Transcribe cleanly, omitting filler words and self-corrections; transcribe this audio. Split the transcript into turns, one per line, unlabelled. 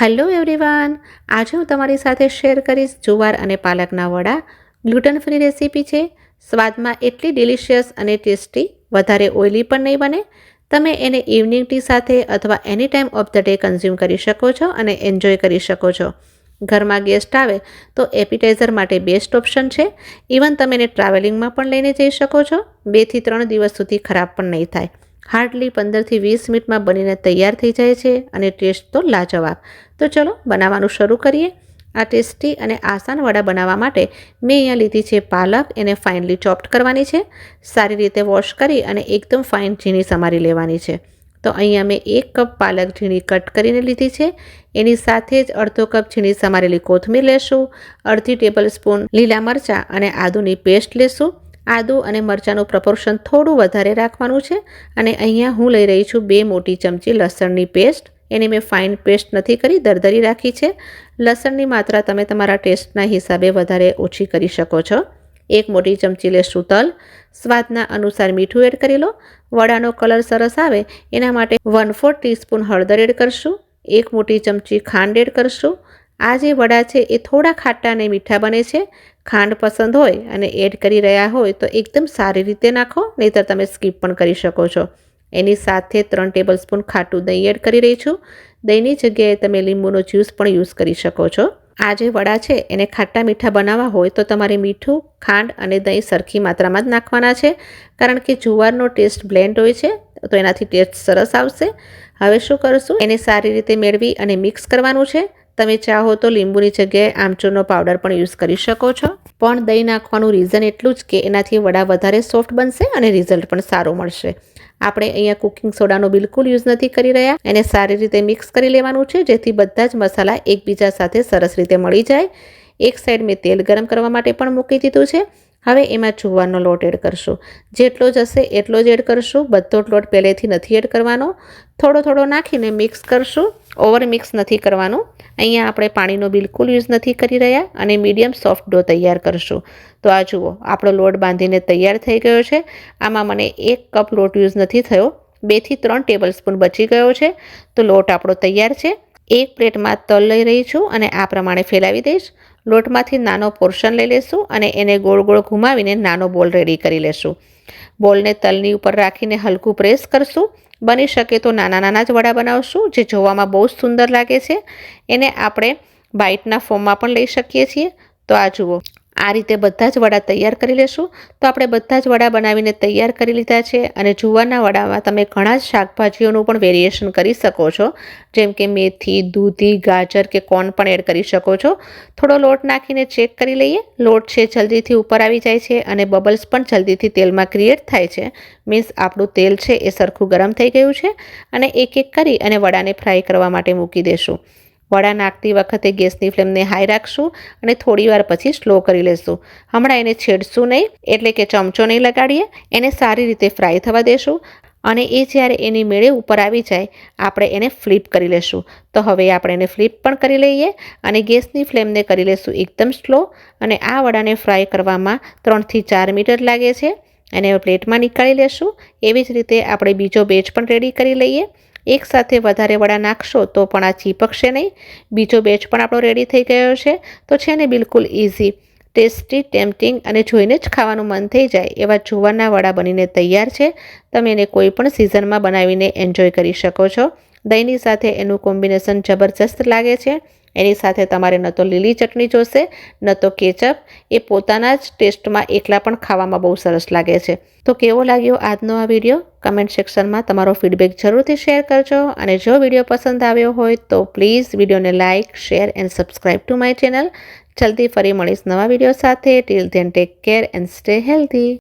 Hello everyone, આજે હું તમારી સાથે શેર કરીશ જુવાર અને પાલકના વડા. ગ્લુટન ફ્રી રેસીપી છે. સ્વાદમાં એટલી ડિલિશિયસ અને ટેસ્ટી, વધારે ઓઇલી પણ નહીં બને. તમે એને ઇવનિંગ ટી સાથે અથવા any time of the day consume કરી શકો છો અને એન્જોય કરી શકો છો. ઘરમાં ગેસ્ટ આવે તો એપિટાઇઝર માટે બેસ્ટ ઓપ્શન છે. ઇવન તમે એને ટ્રાવેલિંગમાં પણ લઈને જઈ શકો છો. 2 થી 3 દિવસ સુધી ખરાબ પણ નહીં થાય. હાર્ડલી 15 થી 20 મિનિટમાં બનીને તૈયાર થઈ જાય છે અને ટેસ્ટ તો લાજવાબ. તો ચલો બનાવવાનું શરૂ કરીએ. આ ટેસ્ટી અને આસાન વડા બનાવવા માટે મેં અહીંયા લીધી છે પાલક. એને ફાઇનલી ચોપ્ડ કરવાની છે. સારી રીતે વોશ કરી અને એકદમ ફાઇન ઝીણી સમારી લેવાની છે. તો અહીંયા મેં 1 કપ પાલક ઝીણી કટ કરીને લીધી છે. એની સાથે જ અડધો કપ ઝીણી સમારેલી કોથમીર લેશું. અડધી ટેબલ સ્પૂન લીલા મરચાં અને આદુની પેસ્ટ લેશું. આદુ અને મરચાંનું પ્રપોર્શન થોડું વધારે રાખવાનું છે. અને અહીંયા હું લઈ રહી છું 2 મોટી ચમચી લસણની પેસ્ટ. એને મેં ફાઇન પેસ્ટ નથી કરી, દરદરી રાખી છે. લસણની માત્રા તમે તમારા ટેસ્ટના હિસાબે વધારે ઓછી કરી શકો છો. 1 મોટી ચમચી લેશું તલ. સ્વાદના અનુસાર મીઠું એડ કરી લો. વડાનો કલર સરસ આવે એના માટે 1/4 ટીસ્પૂન હળદર એડ કરશું. 1 મોટી ચમચી ખાંડ એડ કરશું. આ જે વડા છે એ થોડા ખાટા અને મીઠા બને છે. ખાંડ પસંદ હોય અને એડ કરી રહ્યા હોય તો એકદમ સારી રીતે નાખો, નહીંતર તમે સ્કીપ પણ કરી શકો છો. એની સાથે 3 ટેબલ સ્પૂન ખાટું દહીં એડ કરી રહી છું. દહીંની જગ્યાએ તમે લીંબુનો જ્યુસ પણ યુઝ કરી શકો છો. આ જે વડા છે એને ખાટા મીઠા બનાવવા હોય તો તમારે મીઠું, ખાંડ અને દહીં સરખી માત્રામાં જ નાખવાના છે. કારણ કે જુવારનો ટેસ્ટ બ્લેન્ડ હોય છે તો એનાથી ટેસ્ટ સરસ આવશે. હવે શું કરશું, એને સારી રીતે મેળવી અને મિક્સ કરવાનું છે. તમે ચાહો તો લીંબુની જગ્યાએ આમચૂરનો પાવડર પણ યુઝ કરી શકો છો. પણ દહીં નાખવાનું રીઝન એટલું જ કે એનાથી વડા વધારે સોફ્ટ બનશે અને રિઝલ્ટ પણ સારું મળશે. આપણે અહીંયા કુકિંગ સોડાનો બિલકુલ યુઝ નથી કરી રહ્યા. એને સારી રીતે મિક્સ કરી લેવાનું છે જેથી બધા જ મસાલા એકબીજા સાથે સરસ રીતે મળી જાય. એક સાઈડ મેં તેલ ગરમ કરવા માટે પણ મૂકી દીધું છે. હવે એમાં જુવારનો લોટ એડ કરશું. જેટલો જ હશે એટલો જ એડ કરશું. બધો જ લોટ પહેલેથી નથી એડ કરવાનો. થોડો થોડો નાખીને મિક્સ કરશું. ઓવર મિક્સ નથી કરવાનું. અહીંયા આપણે પાણીનો બિલકુલ યુઝ નથી કરી રહ્યા અને મીડિયમ સોફ્ટ ડો તૈયાર કરશું. તો આ જુઓ, આપણો લોટ બાંધીને તૈયાર થઈ ગયો છે. આમાં મને 1 કપ લોટ યુઝ નથી થયો, 2 થી 3 ટેબલ સ્પૂન બચી ગયો છે. તો લોટ આપણો તૈયાર છે. એક પ્લેટમાં તલ લઈ રહી છું અને આ પ્રમાણે ફેલાવી દઈશ. લોટમાંથી નાનો પોર્શન લઈ લેશું અને એને ગોળ ગોળ ઘુમાવીને નાનો બોલ રેડી કરી લેશું. બોલને તલની ઉપર રાખીને હલકું પ્રેસ કરશું. બની શકે તો નાના નાના જ વડા બનાવશું, જે જોવામાં બહુ જ સુંદર લાગે છે. એને આપણે બાઇટના ફોર્મમાં પણ લઈ શકીએ છીએ. તો આ જુઓ, આ રીતે બધા જ વડા તૈયાર કરી લેશું. તો આપણે બધા જ વડા બનાવીને તૈયાર કરી લીધા છે. અને જુવારના વડામાં તમે ઘણા જ શાકભાજીઓનું પણ વેરિએશન કરી શકો છો. જેમ કે મેથી, દૂધી, ગાજર કે કોર્ન પણ એડ કરી શકો છો. થોડો લોટ નાખીને ચેક કરી લઈએ. લોટ છે જલ્દીથી ઉપર આવી જાય છે અને બબલ્સ પણ જલ્દીથી તેલમાં ક્રિએટ થાય છે. મીન્સ આપણું તેલ છે એ સરખું ગરમ થઈ ગયું છે. અને એક એક કરી અને વડાને ફ્રાય કરવા માટે મૂકી દેશું. વડા નાખતી વખતે ગેસની ફ્લેમને હાઈ રાખશું અને થોડી વાર પછી સ્લો કરી લેશું. હમણાં એને છેડશું નહીં, એટલે કે ચમચો નહીં લગાડીએ. એને સારી રીતે ફ્રાય થવા દેશું. અને એ જ્યારે એની મેળે ઉપર આવી જાય આપણે એને ફ્લિપ કરી લેશું. તો હવે આપણે એને ફ્લિપ પણ કરી લઈએ અને ગેસની ફ્લેમને કરી લેશું એકદમ સ્લો. અને આ વડાને ફ્રાય કરવામાં 3 થી 4 મિનિટ લાગે છે. એને પ્લેટમાં નીકાળી લેશું. એવી જ રીતે આપણે બીજો બેચ પણ રેડી કરી લઈએ. એક સાથે વધારે વડા નાખશો તો પણ આ ચીપકશે નહીં. બીજો બેચ પણ આપણો રેડી થઈ ગયો છે. તો છે ને બિલકુલ ઇઝી, ટેસ્ટી, ટેમ્પટિંગ અને જોઈને જ ખાવાનું મન થઈ જાય એવા જુવારના વડા બનીને તૈયાર છે. તમે એને કોઈ પણ સિઝનમાં બનાવીને એન્જોય કરી શકો છો. દહીંની સાથે એનું કોમ્બિનેશન જબરજસ્ત લાગે છે. એની સાથે તમારે ન તો લીલી ચટણી જોશે, ન તો કેચઅપ. એ પોતાના જ ટેસ્ટમાં એકલા પણ ખાવામાં બહુ સરસ લાગે છે. તો કેવો લાગ્યો આજનો આ વિડીયો? કમેન્ટ સેક્શનમાં તમારો ફીડબેક જરૂરથી શેર કરજો. અને જો વિડીયો પસંદ આવ્યો હોય તો પ્લીઝ વિડીયોને like, share and subscribe to my channel. જલ્દી ફરી મળીશ નવા વિડીયો સાથે. Till then take care and stay healthy.